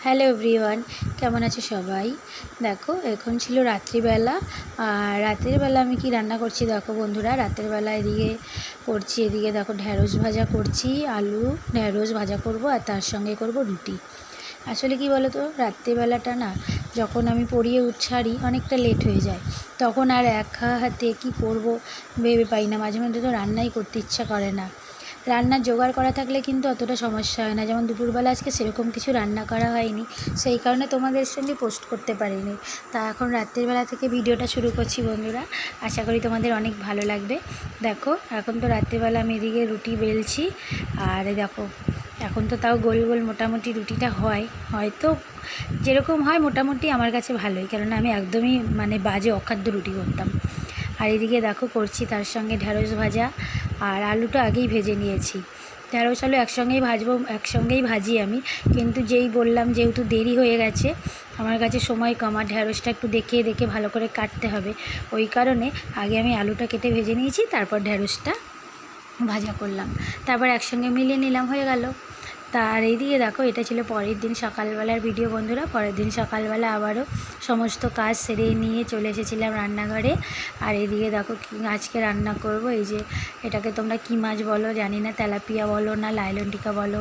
Hello everyone, কেমন আছো সবাই? দেখো এখন ছিল রাত্রিবেলা। আর রাতের বেলা আমি কি রান্না করছি দেখো বন্ধুরা। রাতের বেলা এদিকে করছি, এদিকে দেখো ঢ্যাঁড়স ভাজা করছি, আলু ঢ্যাঁড়স ভাজা করব আর তার সঙ্গে করব রুটি। আসলে কি বলো তো, রাত্রিবেলাটা না যখন আমি পড়িয়ে ছাড়ি অনেকটা লেট হয়ে যায়, তখন আর একা হাতে কি করব ভেবে পাই না। মাঝে মধ্যে তো রান্নাই করতে ইচ্ছা করে না। রান্নার জোগাড় করা থাকলে কিন্তু অতটা সমস্যা হয় না। যেমন দুপুরবেলা আজকে সেরকম কিছু রান্না করা হয়নি, সেই কারণে তোমাদের সঙ্গে পোস্ট করতে পারিনি। তা এখন রাত্রিবেলা থেকে ভিডিওটা শুরু করছি বন্ধুরা, আশা করি তোমাদের অনেক ভালো লাগবে। দেখো এখন তো রাত্রিবেলা আমি এদিকে রুটি বেলছি। আর দেখো এখন তো তাও গোল গোল মোটামুটি রুটিটা হয়, হয়তো যেরকম হয় মোটামুটি আমার কাছে ভালোই, কেননা আমি একদমই বাজে অখাদ্য রুটি করতাম। আর এদিকে দেখো করছি তার সঙ্গে ঢ্যাঁড়স ভাজা, আর আলুটা আগেই ভেজে নিয়েছি। ঢ্যাঁড়স আলু একসঙ্গেই ভাজবো, একসঙ্গেই ভাজি আমি, কিন্তু যেই বললাম যেহেতু দেরি হয়ে গেছে, আমার কাছে সময় কম আর ঢ্যাঁড়সটা একটু দেখে দেখে ভালো করে কাটতে হবে, ওই কারণে আগে আমি আলুটা কেটে ভেজে নিয়েছি, তারপর ঢ্যাঁড়সটা ভাজা করলাম, তারপর একসঙ্গে মিলিয়ে নিলাম, হয়ে গেল। তার এইদিকে দেখো এটা ছিল পরের দিন সকালবেলার ভিডিও বন্ধুরা। পরের দিন সকালবেলা আবারও সমস্ত কাজ সেরে নিয়ে চলে এসেছিলাম রান্নাঘরে। আর এদিকে দেখো আজকে রান্না করব, এই যে এটাকে তোমরা কী মাছ বলো জানি না, তেলাপিয়া বলো না লাইলন টিকা বলো।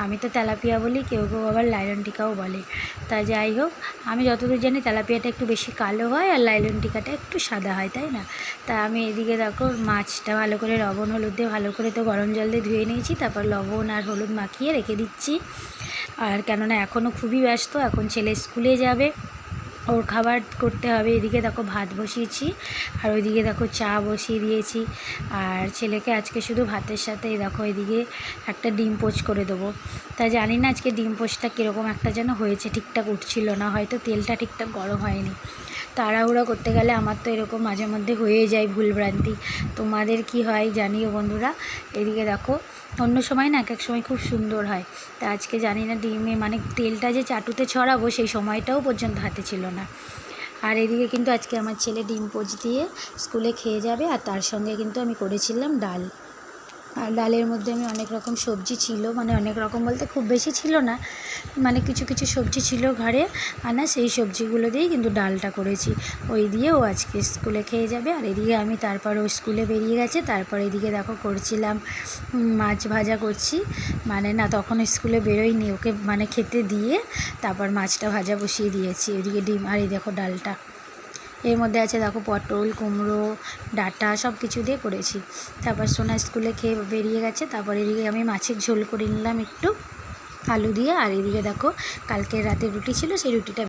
আমি তো তেলাপিয়া বলি, কেউ কেউ আবার লাইলন টিকাও বলে। তা যাই হোক, আমি যতদূর জানি তেলাপিয়াটা একটু বেশি কালো হয় আর লাইলন টিকাটা একটু সাদা হয়, তাই না? তা আমি এদিকে দেখো মাছটা ভালো করে লবণ হলুদ দিয়ে ভালো করে তো গরম জল দিয়ে ধুয়ে নিয়েছি, তারপর লবণ আর হলুদ মাখিয়ে রেখে দিচ্ছি। আর কেননা এখনও খুবই ব্যস্ত, এখন ছেলে স্কুলে যাবে, ওর খাবার করতে হবে। এদিকে দেখো ভাত বসিয়েছি, আর ওইদিকে দেখো চা বসিয়ে দিয়েছি। আর ছেলেকে আজকে শুধু ভাতের সাথে দেখো এদিকে একটা ডিম পোচ করে দেবো। তা জানি না আজকে ডিম পোচটা কীরকম একটা যেন হয়েছে, ঠিকঠাক উঠছিল না, হয়তো তেলটা ঠিকঠাক গরম হয়নি। তাড়াহুড়ো করতে গেলে আমার তো এরকম মাঝে মধ্যে হয়ে যায় ভুলভ্রান্তি। তোমাদের কি হয় জানিও বন্ধুরা। এদিকে দেখো অন্য সময় না এক এক সময় খুব সুন্দর হয়, তা আজকে জানি না ডিমে তেলটা যে চাটুতে ছড়াবো সেই সময়টাও পর্যন্ত হাতে ছিল না। আর এদিকে কিন্তু আজকে আমার ছেলে ডিম পোচ দিয়ে স্কুলে খেয়ে যাবে, আর তার সঙ্গে কিন্তু আমি করেছিলাম ডাল। আর ডালের মধ্যে আমি অনেক রকম সবজি ছিল, অনেক রকম বলতে খুব বেশি ছিল না, কিছু কিছু সবজি ছিল ঘরে আনা, সেই সবজিগুলো দিয়েই কিন্তু ডালটা করেছি। ওই দিয়ে ও আজকে স্কুলে খেয়ে যাবে। আর এদিকে আমি তারপর ও স্কুলে বেরিয়ে গেছে, তারপর এদিকে দেখো করছিলাম মাছ ভাজা করছি, না তখন স্কুলে বেরোয়নি, ওকে খেতে দিয়ে তারপর মাছটা ভাজা বসিয়ে দিয়েছি। এদিকে ডিম, আর এই দেখো ডালটা এর মধ্যে আছে দেখো পটল কুমড়ো ডাঁটা সব কিছু দিয়ে করেছি। তারপর সোনা স্কুলে খেয়ে বেরিয়ে গেছে, তারপর এদিকে আমি মাছের ঝোল করে নিলাম একটু আলু দিয়ে। আর এদিকে দেখো কালকের রাতে রুটি ছিল, সেই রুটিটা